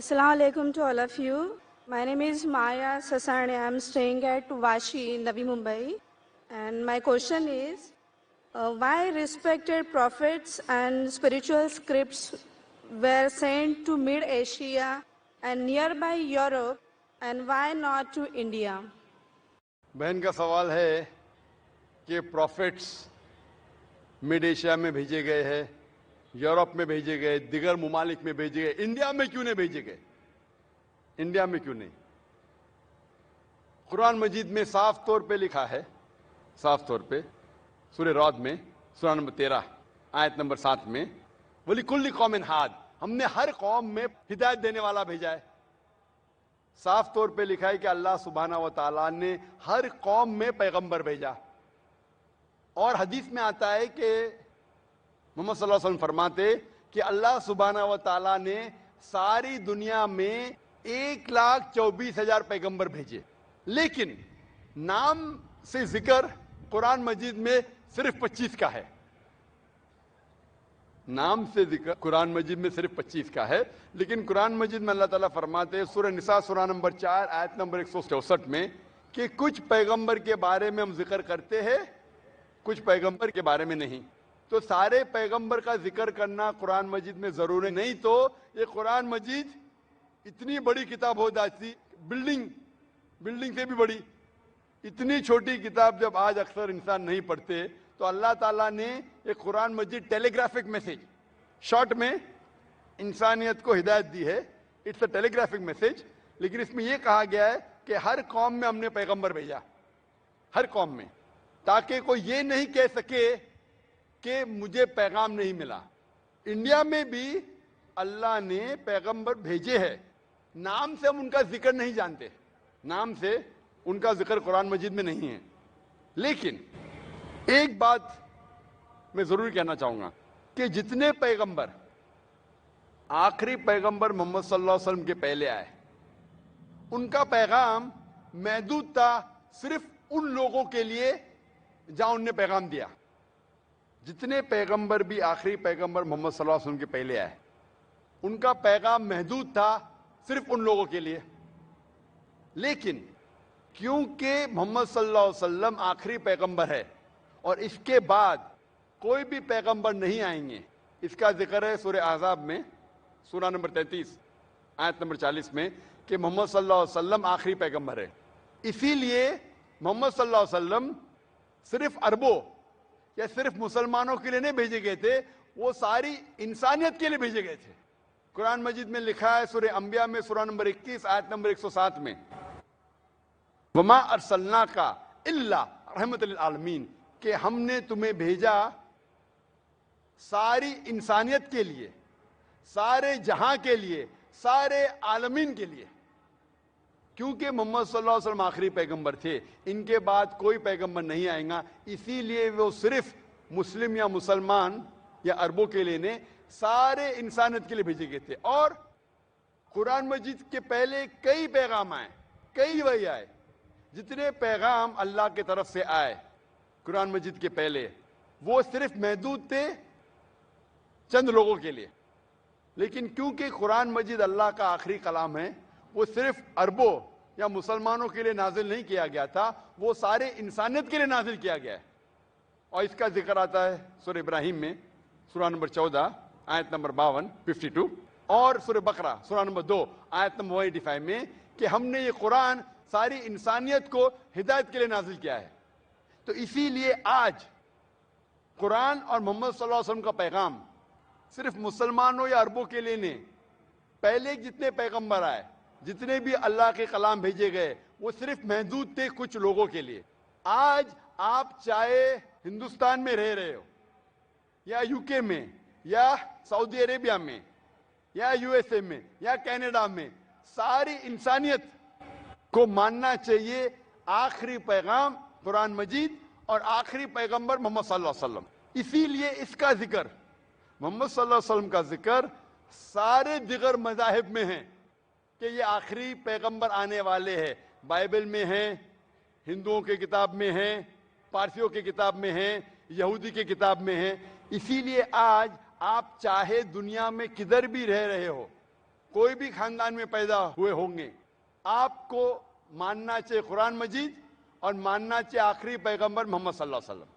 Assalamu alaikum to all of you. My name is Maya Sasani. I'm staying at Vashi, Navi Mumbai. And my question is, why respected prophets and spiritual scripts were sent to Mid-Asia and nearby Europe, and why not to India? बहन का सवाल है कि profits mid Asia में भेजे गए हैं, Europe में भेजे गए, दिगर मुमालिक में भेजे गए, इंडिया में क्यों नहीं भेजे गए? इंडिया में क्यों नहीं? कुरान मजीद में साफ तौर पे लिखा है, साफ तौर पे सूरह रौद में सूरा नंबर 13 आयत नंबर 7 में, वलिकुल्लि कौमिन हाद, हमने हर कौम में हिदायत देने वाला भेजा है। साफ तौर पे लिखा है कि अल्लाह सुब्हाना व तआला ने हर कौम में पैगंबर भेजा। और हदीस में आता है कि मोहम्मद सल्लल्लाहु अलैहि वसल्लम फरमाते कि अल्लाह सुब्हाना व तआला ने सारी दुनिया में 1,24,000 पैगंबर भेजे, लेकिन नाम से जिक्र कुरान मजीद में सिर्फ 25 का है। नाम से जिक्र कुरान मजीद में सिर्फ 25 का है, लेकिन कुरान मजीद में अल्लाह ताला फरमाते हैं सूरह निसा सूरा नंबर 4 आयत नंबर 164 में कि कुछ पैगंबर के बारे में हम जिक्र करते हैं, कुछ पैगंबर के बारे में नहीं। तो सारे पैगंबर का जिक्र करना कुरान मजीद में जरूरी नहीं, तो ये कुरान मजीद इतनी बड़ी किताब हो जाती, बिल्डिंग से भी बड़ी, इतनी छोटी किताब जब आज अक्सर इंसान नहीं पढ़ते, तो अल्लाह ताला ने एक कुरान मजीद टेलीग्राफिक मैसेज शॉर्ट में इंसानियत को हिदायत दी है। इट्स अ टेलीग्राफिक मैसेज, लेकिन इसमें यह कहा गया है कि हर कौम में हमने पैगंबर भेजा, हर कौम में, ताकि कोई ये नहीं कह सके कि मुझे पैगाम नहीं मिला। इंडिया में भी अल्लाह ने पैगंबर भेजे हैं, नाम से हम उनका जिक्र नहीं जानते, नाम से उनका जिक्र कुरान मजीद में नहीं है। लेकिन एक बात मैं जरूर कहना चाहूंगा कि जितने पैगंबर, आखिरी पैगंबर मोहम्मद सल्लल्लाहु अलैहि वसल्लम के पहले आए, उनका पैगाम महदूद था सिर्फ उन लोगों के लिए जहां उनने पैगाम दिया। जितने पैगंबर भी आखिरी पैगंबर मोहम्मद सल्लल्लाहु अलैहि वसल्लम के पहले आए, उनका पैगाम महदूद था सिर्फ उन लोगों के लिए। लेकिन क्योंकि मोहम्मद सल्लल्लाहु अलैहि वसल्लम आखिरी पैगंबर है और इसके बाद कोई भी पैगंबर नहीं आएंगे, इसका जिक्र है सूरह अहज़ाब में सूरा नंबर 33 आयत नंबर 40 में कि मोहम्मद सल्लल्लाहु अलैहि वसल्लम आखिरी पैगंबर है। इसीलिए मोहम्मद सल्लल्लाहु अलैहि वसल्लम सिर्फ अरबों या सिर्फ मुसलमानों के लिए नहीं भेजे गए थे, वो सारी इंसानियत के लिए भेजे गए थे। कुरान मजीद में लिखा है सूरह अंबिया में सूरा नंबर 21 आयत नंबर 107 में, वमा अरसलनाका इल्ला रहमतल लिल आलमीन, कि हमने तुम्हें भेजा सारी इंसानियत के लिए, सारे जहां के लिए, सारे आलमीन के लिए। क्योंकि मोहम्मद सल्लल्लाहु अलैहि वसल्लम आखिरी पैगंबर थे, इनके बाद कोई पैगंबर नहीं आएगा, इसीलिए वो सिर्फ मुस्लिम या मुसलमान या अरबों के लिए नहीं, सारे इंसानियत के लिए भेजे गए थे। और कुरान मजीद के पहले कई पैगाम आए, कई वही आए, जितने पैगाम अल्लाह की तरफ से आए कुरान मजीद के पहले, वो सिर्फ महदूद थे चंद लोगों के लिए। लेकिन क्योंकि कुरान मजीद अल्लाह का आखिरी कलाम है, वो सिर्फ अरबों या मुसलमानों के लिए नाजिल नहीं किया गया था, वो सारे इंसानियत के लिए नाजिल किया गया है। और इसका जिक्र आता है सूरह इब्राहिम में सूरा नंबर 14 आयत नंबर 52 52, और सूरह बकरा सूरा नंबर 2 आयत नंबर 185 में कि हमने ये कुरान सारी इंसानियत को हिदायत के लिए नाजिल किया है। तो इसीलिए आज कुरान और मोहम्मद सल्लल्लाहु अलैहि वसल्लम का पैगाम सिर्फ मुसलमानों या अरबों के लिए नहीं, पहले जितने पैगंबर आए, जितने भी अल्लाह के कलाम भेजे गए, वो सिर्फ महदूद थे कुछ लोगों के लिए। आज आप चाहे हिंदुस्तान में रह रहे हो या यूके में या सऊदी अरेबिया में या यूएसए में या कनाडा में, सारी इंसानियत को मानना चाहिए आखिरी पैगाम कुरान मजीद और आखिरी पैगंबर मोहम्मद सल्लल्लाहु अलैहि वसल्लम। इसीलिए इसका जिक्र, मोहम्मद सल्लल्लाहु अलैहि वसल्लम का जिक्र सारे दिगर मज़ाहिब में है कि ये आखिरी पैगंबर आने वाले हैं। बाइबल में है, हिंदुओं के किताब में है, पारसियों की किताब में है, यहूदी की किताब में है। इसीलिए आज आप चाहे दुनिया में किधर भी रह रहे हो, کوئی بھی خاندان میں پیدا ہوئے ہوں گے، آپ کو ماننا چاہیے قرآن مجید اور ماننا چاہیے آخری پیغمبر محمد صلی اللہ علیہ وسلم.